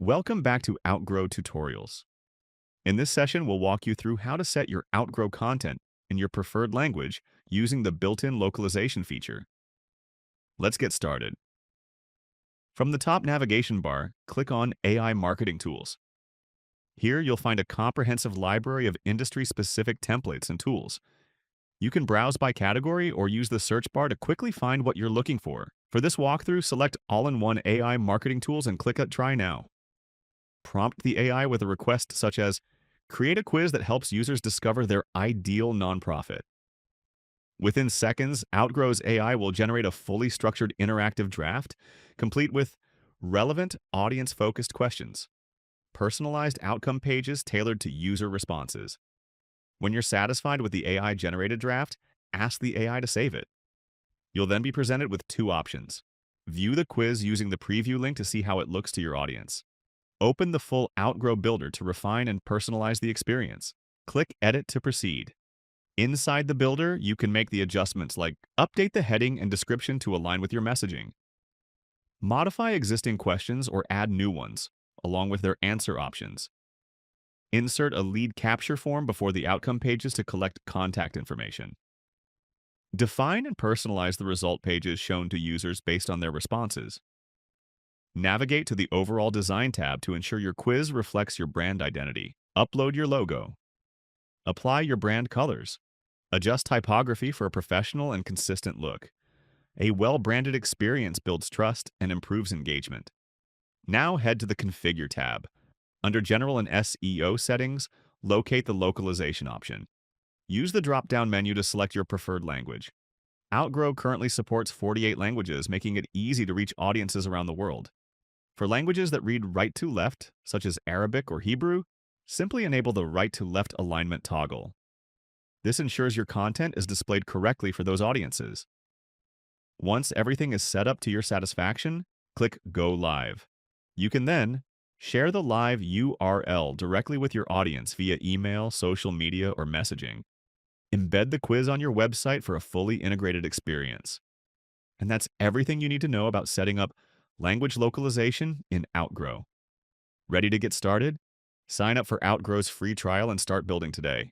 Welcome back to Outgrow Tutorials. In this session, we'll walk you through how to set your Outgrow content in your preferred language using the built-in localization feature. Let's get started. From the top navigation bar, click on AI Marketing Tools. Here, you'll find a comprehensive library of industry-specific templates and tools. You can browse by category or use the search bar to quickly find what you're looking for. For this walkthrough, select All-in-One AI Marketing Tools and click Try Now. Prompt the AI with a request such as, create a quiz that helps users discover their ideal nonprofit. Within seconds, Outgrow's AI will generate a fully structured interactive draft, complete with relevant, audience-focused questions, personalized outcome pages tailored to user responses. When you're satisfied with the AI-generated draft, ask the AI to save it. You'll then be presented with two options. View the quiz using the preview link to see how it looks to your audience. Open the full Outgrow Builder to refine and personalize the experience. Click Edit to proceed. Inside the builder, you can make the adjustments like update the heading and description to align with your messaging, modify existing questions or add new ones, along with their answer options. Insert a lead capture form before the outcome pages to collect contact information. Define and personalize the result pages shown to users based on their responses. Navigate to the Overall Design tab to ensure your quiz reflects your brand identity. Upload your logo. Apply your brand colors. Adjust typography for a professional and consistent look. A well-branded experience builds trust and improves engagement. Now head to the Configure tab. Under General and SEO settings, locate the localization option. Use the drop-down menu to select your preferred language. Outgrow currently supports 48 languages, making it easy to reach audiences around the world. For languages that read right to left, such as Arabic or Hebrew, simply enable the right to left alignment toggle. This ensures your content is displayed correctly for those audiences. Once everything is set up to your satisfaction, click Go Live. You can then share the live URL directly with your audience via email, social media, or messaging. Embed the quiz on your website for a fully integrated experience. And that's everything you need to know about setting up language localization in Outgrow. Ready to get started? Sign up for Outgrow's free trial and start building today.